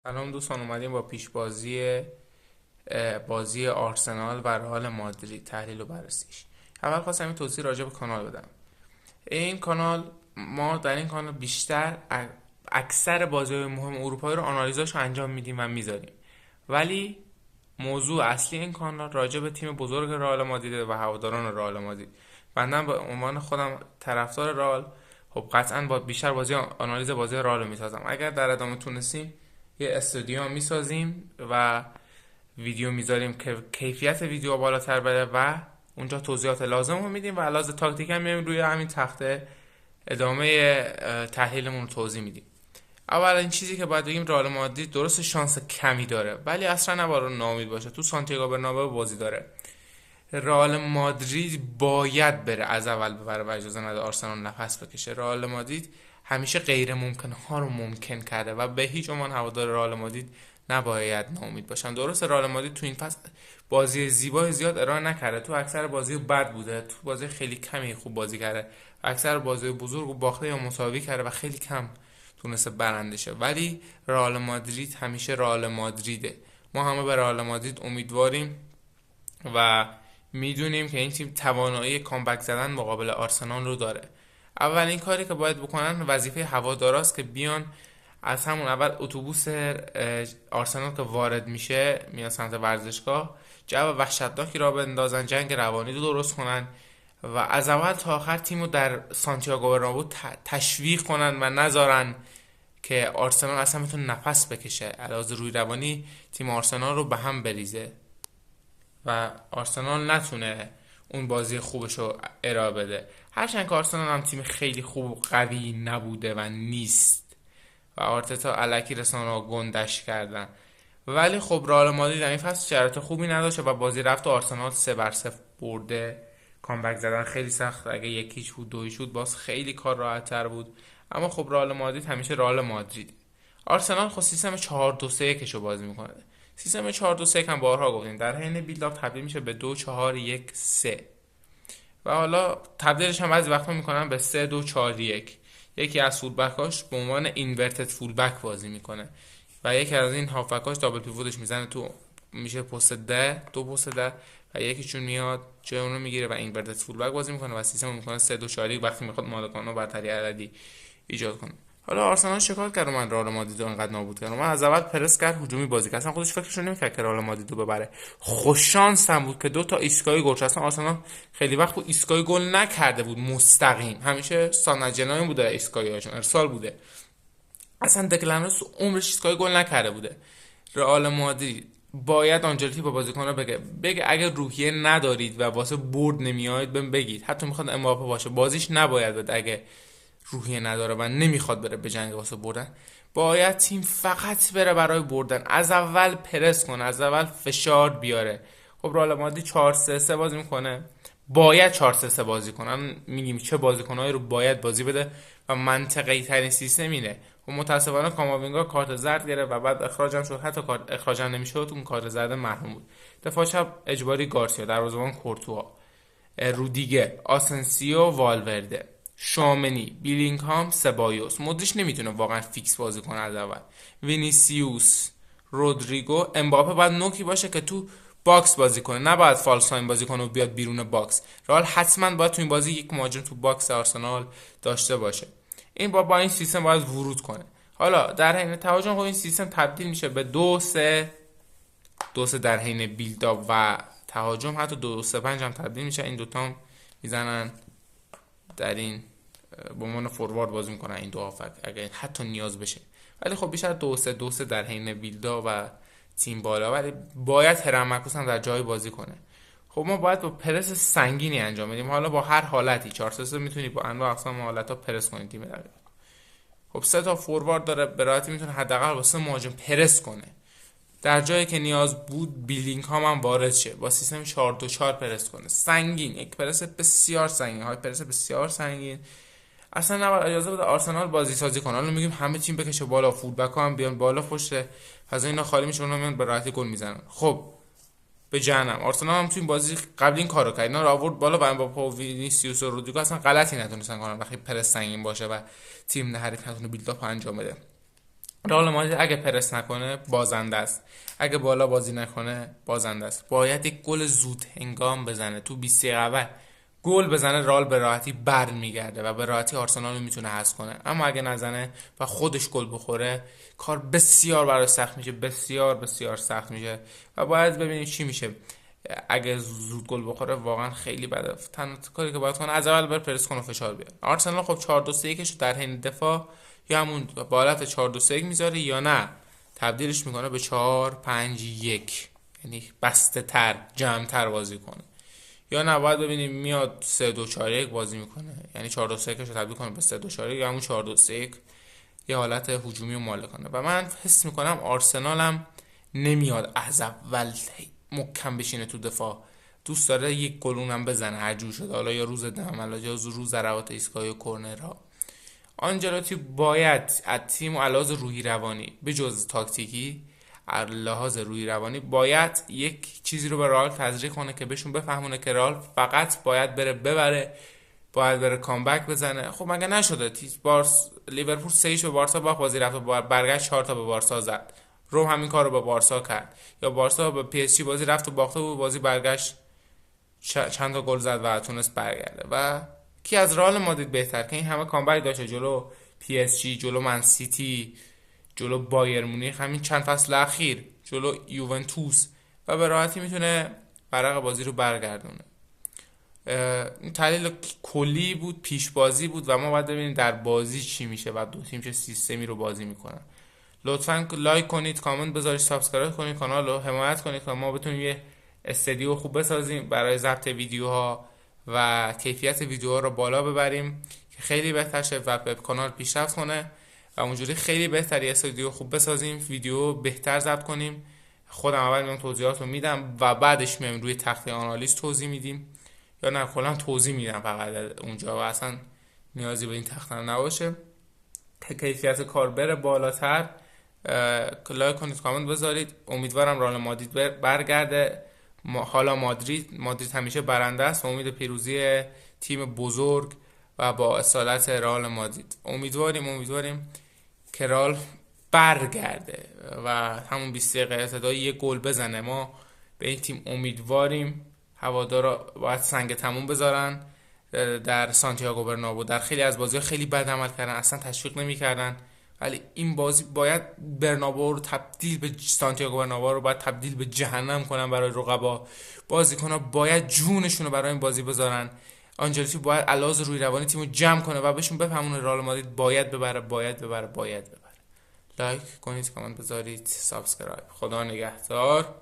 سلام دوستان، اومدیم با پیش بازی آرسنال و رئال مادرید تحلیل و بررسیش. اول خواستم این توضیح راجع به کانال بدم. این کانال ما در این کانال بیشتر اکثر بازی‌های مهم اروپایی رو آنالیزاشو انجام میدیم و میذاریم، ولی موضوع اصلی این کانال راجع به تیم بزرگ رئال مادرید و هواداران رئال مادرید. بنده به عنوان خودم طرفدار رئال، خب قطعا با بیشتر آنالیز بازی رئال رو میسازم. اگر در ادامه تونستیم یه استودیو میسازیم و ویدیو میذاریم که کیفیت ویدیو بالاتر بره و اونجا توضیحات لازم رو میدیم و علاوه تاکتیک هم میایم روی همین تخته ادامه تحلیلمون رو توضیح میدیم. اول این چیزی که باید بگیم، رئال مادرید درست شانس کمی داره ولی اصلا نباید ناامید باشه. تو سانتیاگو برنابئو بازی داره. رئال مادرید باید بره از اول ببره و اجازه نده آرسنال نفس بکشه. رئال مادرید همیشه غیر ممکن ها رو ممکن کرده و به هیچ عنوان هوادار رئال مادرید نباید ناامید باشن. درسته رئال مادرید تو این فصل بازی زیبای زیاد ارائه نکرده، تو اکثر بازی بد بوده، تو بازی خیلی کمی خوب بازی کرده، اکثر بازی بزرگ و باخته یا مساوی کرده و خیلی کم تونسته برنده شه، ولی رئال مادرید همیشه رئال مادریده. ما همه به رئال مادرید امیدواریم و میدونیم که این تیم توانایی کامبک زدن مقابل آرسنال رو داره. اولین کاری که باید بکنن وظیفه هواداراست که بیان از همون اول اتوبوس آرسنال که وارد میشه میاد سمت ورزشگاه، جو وحشتناکی را بندازن، جنگ روانی رو درست کنن و از اول تا آخر تیم رو در سانتیاگو برنابئو تشویق کنن و نذارن که آرسنال اصلا بتونه نفس بکشه، علاوه روی روانی تیم آرسنال رو به هم بریزه و آرسنال نتونه اون بازی خوبش رو ارائه بده. هرچند که آرسنال هم تیم خیلی خوب و قوی نبوده و نیست و آرتتا الکی رسانه‌ها گندش کردن، ولی خب رئال مادرید در این فصل شرایط خوبی نداشته و بازی رفت و آرسنال 3-0 برده. کامبک زدن خیلی سخت، اگه یکیش بود دویش بود باز خیلی کار راحت تر بود، اما خب رئال مادرید همیشه رئال مادرید. آرسنال خب سیستم 4-2-3-1 رو بازی میکنه. سیستم 4-2-3 هم بارها گفتیم در حین بیلداپ تبدیل میشه به 2-4-1-3 و حالا تبدیلش هم بعضی وقتا میکنن به 3-2-4-1. یکی از فولبکاش به عنوان اینورتد فولبک بازی میکنه و یکی از این هافبکاش دابل پیوتش میزنه تو، میشه پست 10 دو پست 10 و یکیشون میاد جای اون رو میگیره و اینورتد فولبک بازی میکنه و سیستم میکنه 3-2-4-1 وقتی میخواد مالکانو برتری عددی ایجاد کنه. حالا آرسنال شکایت کرد من رئال مادرید رو انقدر نابود کردم، من از اول پرس کرد هجومی بازی کرد، اصلا خودش فکرشو نمیکرد که رئال مادرید رو ببره. خوش شانس هم بود که دو تا ایستگاهی گل، اصلا آرسنال خیلی وقت بود ایستگاهی گل نکرده بود مستقیم، همیشه سانجنای بوده ایستگاهیاشون ارسال بوده. اصلا دکلن رایس عمرش ایستگاهی گل نکرده بوده. رئال مادرید باید آنجلوتی به بازیکن‌ها بگه اگه روحیه ندارید و واسه برد نمیاید بگید، حتی میخواد امباپه باشه بازیش نباید بده اگه روحیه نداره و نمیخواد بره به جنگ واسه بردن. باید تیم فقط بره برای بردن، از اول پرس کنه، از اول فشار بیاره. خب رئال مادرید 4-3-3 بازی میکنه، باید 4-3-3 بازی کنن. میگیم چه بازیکنایی رو باید بازی بده و منطقی ترین سیستم اینه. و متاسفانه کاماوینگا کارت زرد گرفت و بعد اخراجم شد، حتی کارت اخراجم نمیشد اون کارت زرد محروم بود. دفاع چپ اجباری گارسیا، دروازه‌بان کورتوا، رودیگر، آسنسیو، والورده، شامنی، بیلینگهام، سبایوس. مودریچ نمیتونه واقعا فیکس بازی کنه از اول. وینیسیوس، رودریگو، امباپه باید نوکی باشه که تو باکس بازی کنه، نباید فالساین بازی کنه و بیاد بیرون باکس. رئال حتما باید تو این بازی یک مهاجم تو باکس آرسنال داشته باشه. این با این سیستم باید ورود کنه. حالا در حین تهاجم خب این سیستم تبدیل میشه به 2-3 در حین بیلداپ و تهاجم حتی 2-3-5 هم تبدیل میشه. این دوتا هم میزنن در این به عنوان فوروارد بازی میکنن این دو هافک اگر حتی نیاز بشه، ولی خب بیشتر 2-3 در حین بیلدا و تیم بالا، ولی باید هرم مکوس هم در جای بازی کنه. خب ما باید با پرس سنگینی انجام بدیم، حالا با هر حالتی 4-3 میتونی با انواع اقسام حالتا پرس کنی تیم در. خب سه تا فوروارد داره، به راحتی میتونه حداقل واسه مهاجم پرس کنه. در جایی که نیاز بود بیلینگ ها هم وارد شه، با سیستم 4-2-4 پرس کنه، سنگین، یک پرس بسیار سنگین، های پرس بسیار سنگین. اصلا نباید اجازه بده آرسنال بازی سازی کنه. حالا میگیم همه تیم بکشه بالا، فولبک ها هم بیان بالا، پشت فضا اینا خالی میشه، اونا میان به راحتی گل میزنن. خب به جهنم. آرسنال هم تو این بازی قبل این کارو کرد، اینا رو آورد بالا و امباپه و وینیسیوس و رودریگو اصلا غلطی نتونستن کنن وقتی پرس سنگین باشه و تیم حریف نتونه بیلداپ انجام بده. رئال مادرید اگه پرس نکنه بازنده است، اگه بالا بازی نکنه بازنده است. باید یک گل زود هنگام بزنه تو 20 دقیقه اول، گل بزنه، رئال به راحتی برمیگرده و به راحتی آرسنال رو میتونه حذف کنه. اما اگه نزنه و خودش گل بخوره، کار بسیار برای سخت میشه، بسیار بسیار سخت میشه و باید ببینیم چی میشه. اگه زود گل بخوره واقعا خیلی بده. تنها کاری که باید کنه از اول بر پرس کنه و فشار بیاره. آرسنال خب 4-2-3-1 رو در حین دفاع یا همون با حالت 4-2-3-1 میذاره یا نه تبدیلش میکنه به 4-5-1، یعنی بسته تر، جمع تر بازی کنه. یا نه باید ببینیم میاد 3-2-4-1 بازی میکنه، یعنی 4-2-3-1 رو تبدیل کنه به 3-2-4-1 یا همون 4-2-3-1 یه حالت هجومی رو مالکانه. و من حس میکنم آرسنالم نمیاد از اول محکم بشینه تو دفاع، دوست داره یک گلونم بزنه هر جور شده، حالا یا روز دم یا روز ضربات ایستگاهی و کرنرها. آنجلوتی باید از تیم و لحاظ روحی روانی به جز تاکتیکی، از لحاظ روحی روانی باید یک چیزی رو به رئال تزریق کنه که بهشون بفهمونه که رئال فقط باید بره ببره، باید بره کامبک بزنه. خب مگه نشده لیورپول 3 به بارسا بازی رفت و برگشت 4 تا به بارسا زد. روم همین کار رو به بارسا کرد، یا بارسا به پی اس جی بازی رفت و باخته بود، بازی برگشت چند تا گل زد و تونست برگرده. و کی از رئال مادرید بهتر که این همه کامبک داشته جلو پی اس جی، جلو من سیتی، جلو بایر مونیخ، همین چند فصل اخیر جلو یوونتوس، و به راحتی میتونه ورق بازی رو برگردونه. این تحلیل کلی بود، پیش بازی بود و ما باید ببینیم در بازی چی میشه و دو تیم چه سیستمی رو بازی میکنن. لطفا لایک کنید، کامنت بذارید، سابسکرایب کنید، کانال رو حمایت کنید تا ما بتونیم یه استودیو خوب بسازیم برای ضبط ویدیوها و کیفیت ویدیوها رو بالا ببریم که خیلی بهتر شه و وب کانال پیشرفت کنه و اونجوری خیلی بهتری استودیو خوب بسازیم، ویدیو بهتر ضبط کنیم. خودم اول میام توضیحات رو میدم و بعدش میام روی تخته آنالیز توضیح میدیم، یا نه کلا توضیح میدم فقط اونجا و اصلا نیازی به این تخته نباشه که کیفیت کار بره بالاتر. لایک کنید، کامنت بذارید. امیدوارم رئال مادرید برگرده. حالا مادرید همیشه برنده است و امید پیروزی تیم بزرگ و با اصالت رئال مادرید. امیدواریم که رئال برگرده و همون 20 دقیقه ابتدایی یه گل بزنه. ما به این تیم امیدواریم. هوادارا باید سنگ تموم بذارن در سانتیاگو برنابو. در خیلی از بازی‌ها خیلی بد عمل کردن، اصلا تشویق نمی‌کردن، ولی این بازی باید برنابو رو تبدیل به سانتیاگو برنابو رو باید تبدیل به جهنم کنن برای رقبا. بازیکن‌ها باید جونشون رو برای این بازی بذارن. آنجلوتی باید علاوه روی روانی تیمو جمع کنه و بهشون بفهمونه رئال مادرید باید ببره. لایک کنید، کامنت بذارید، سابسکرایب. خدا نگهدار.